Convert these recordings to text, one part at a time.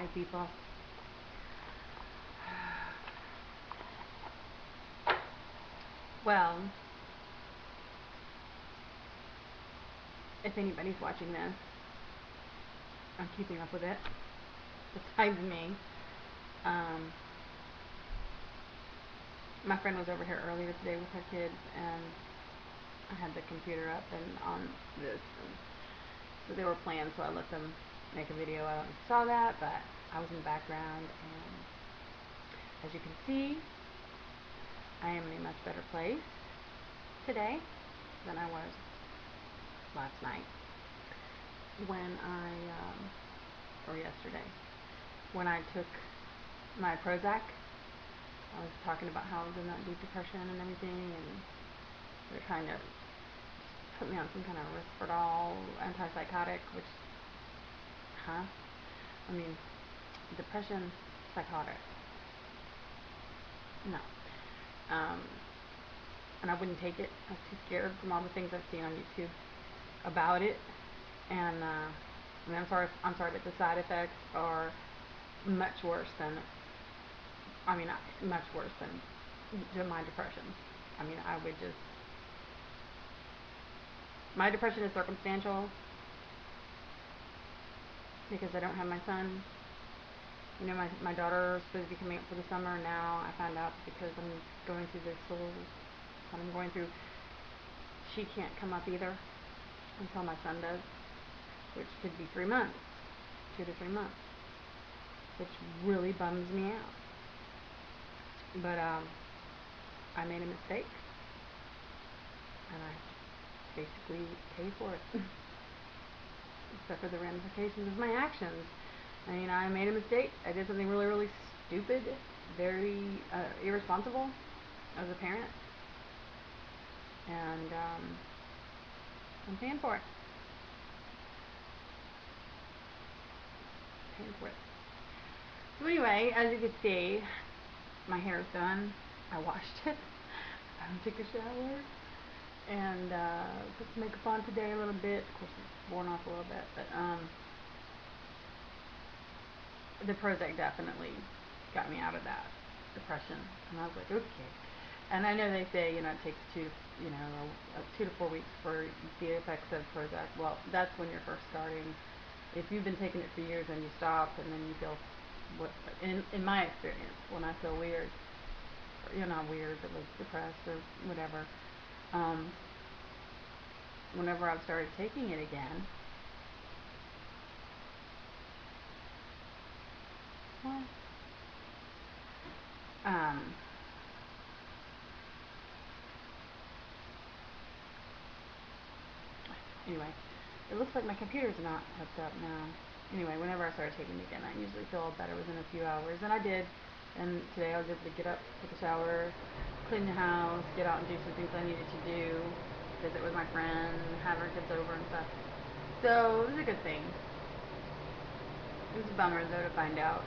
Hi, people. Well, if anybody's watching this, I'm keeping up with it, besides me. My friend was over here earlier today with her kids, and I had the computer up and on this, and so they were playing, so I let them make a video. I don't know if you saw that, but I was in the background, and as you can see, I am in a much better place today than I was last night when or yesterday, when I took my Prozac. I was talking about how I was in that deep depression and everything, and they're trying to put me on some kind of Risperdal antipsychotic, which, I mean, depression, psychotic. No. And I wouldn't take it. I was too scared from all the things I've seen on YouTube about it, and I'm sorry, but the side effects are much worse than, much worse than my depression. I mean, my depression is circumstantial because I don't have my son. You know, my daughter is supposed to be coming up for the summer now. I found out because I'm going through this whole, what I'm going through, she can't come up either until my son does, which could be 3 months, 2 to 3 months, which really bums me out. But I made a mistake, and I basically pay for it, except for the ramifications of my actions. I mean, I made a mistake. I did something really, really stupid, very irresponsible as a parent, and I'm paying for it. So anyway, as you can see, my hair is done. I washed it. I took a shower and put some makeup on today a little bit. Of course, it's worn off a little bit, but the Prozac definitely got me out of that depression, and I was like, okay. And I know they say, it takes 2 to 4 weeks for the effects of Prozac. Well, that's when you're first starting. If you've been taking it for years and you stop, and then you feel, in my experience, when I feel weird, or, not weird, but like depressed or whatever, whenever I've started taking it again, anyway, it looks like my computer's not hooked up now. Anyway, whenever I started taking it again, I usually feel better within a few hours, and I did. And today I was able to get up, take a shower, clean the house, get out and do some things I needed to do, visit with my friend, have her kids over and stuff. So it was a good thing. It was a bummer though to find out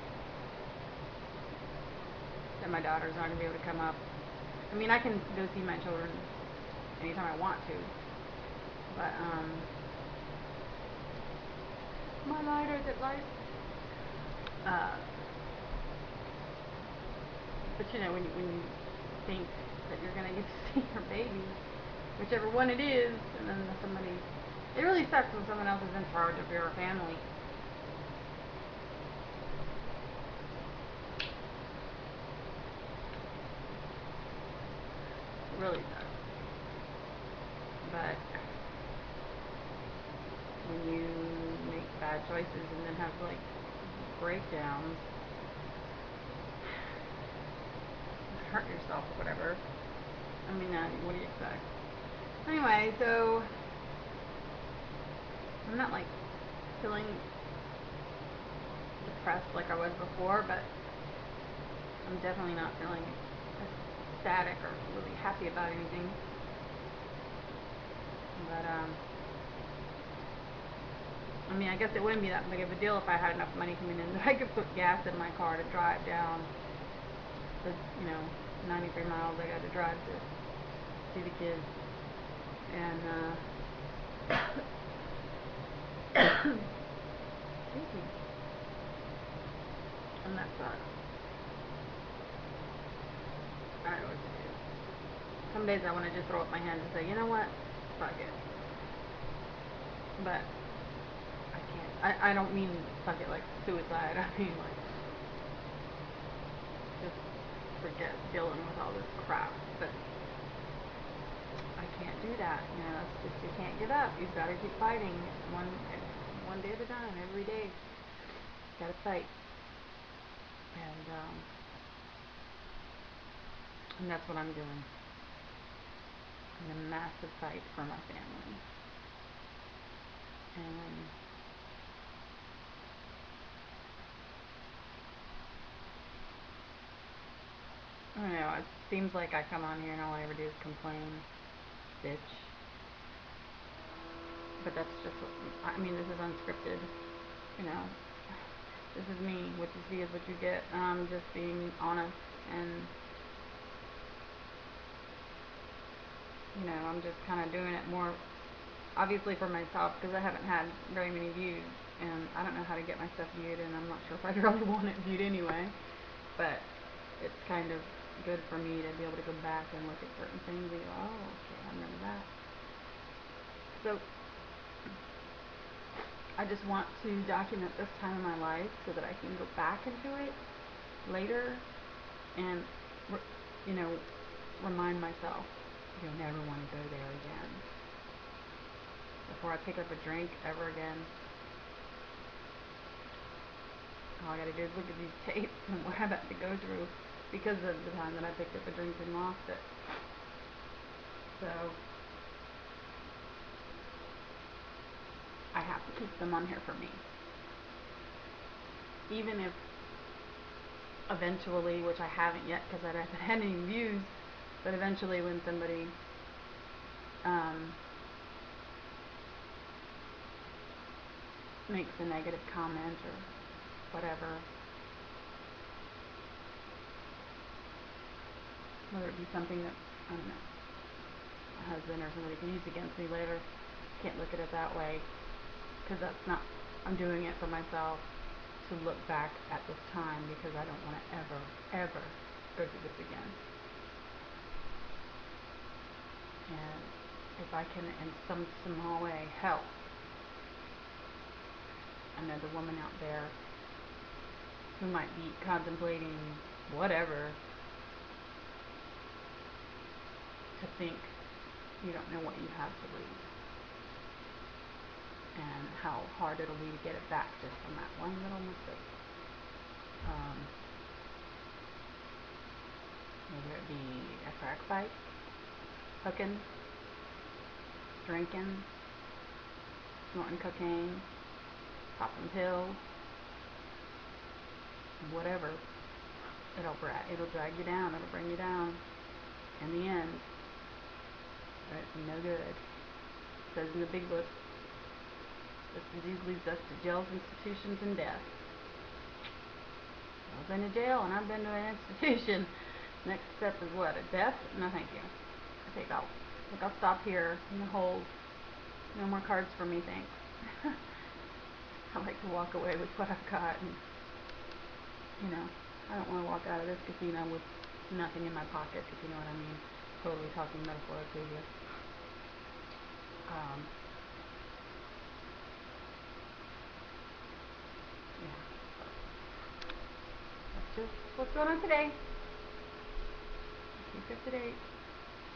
that my daughter's not going to be able to come up. I mean, I can go see my children anytime I want to, but my light, or is it light? But when you think that you're gonna get to see your baby, whichever one it is, and then it really sucks when someone else is in charge of your family. It really sucks. But when you make bad choices and then have breakdowns, hurt yourself or whatever, what do you expect? Anyway, so I'm not feeling depressed like I was before, but I'm definitely not feeling ecstatic or really happy about anything. But I guess it wouldn't be that big of a deal if I had enough money coming in that I could put gas in my car to drive down the 93 miles I got to drive to see the kids. And And that's what I always do. Some days I want to just throw up my hands and say, you know what, fuck it. But I can't. I don't mean fuck it like suicide. I mean like just forget dealing with all this crap. But I can't do that. You know, it's just you can't give up. You've got to keep fighting one day at a time. Every day, got to fight. And that's what I'm doing. In a massive fight for my family. And I don't know, it seems like I come on here and all I ever do is complain, bitch. But that's just what, I mean, this is unscripted, you know. This is me. What you see is what you get. I'm just being honest, and you know, I'm just kind of doing it more obviously for myself because I haven't had very many views, and I don't know how to get my stuff viewed, and I'm not sure if I really want it viewed anyway. But it's kind of good for me to be able to go back and look at certain things and go, oh, okay, I remember that. So I just want to document this time in my life so that I can go back into it later and, you know, remind myself you'll never want to go there again. Before I pick up a drink ever again, all I gotta do is look at these tapes and what I've had to go through because of the time that I picked up a drink and lost it. So I have to keep them on here for me. Even if eventually, which I haven't yet because I haven't had any views, but eventually when somebody makes a negative comment or whatever, whether it be something that, I don't know, my husband or somebody can use against me later, can't look at it that way, because that's not, I'm doing it for myself to look back at this time because I don't want to ever go through this again. And if I can in some small way help another woman out there who might be contemplating whatever, to think you don't know what you have to lose and how hard it'll be to get it back just from that one little mistake. Whether it be a crack fight, hooking, drinking, snorting cocaine, popping pills, whatever, it'll drag you down, it'll bring you down. In the end, it's no good. It says in the big book, this disease leads us to jails, institutions, and death. I've been to jail and I've been to an institution. Next step is what? A death? No, thank you. I think I'll stop here in the hold. No more cards for me, thanks. I like to walk away with what I've got, and you know, I don't want to walk out of this casino with nothing in my pocket, if you know what I mean. Totally talking metaphorically here. Yeah. That's just what's going on today. Keep up to date.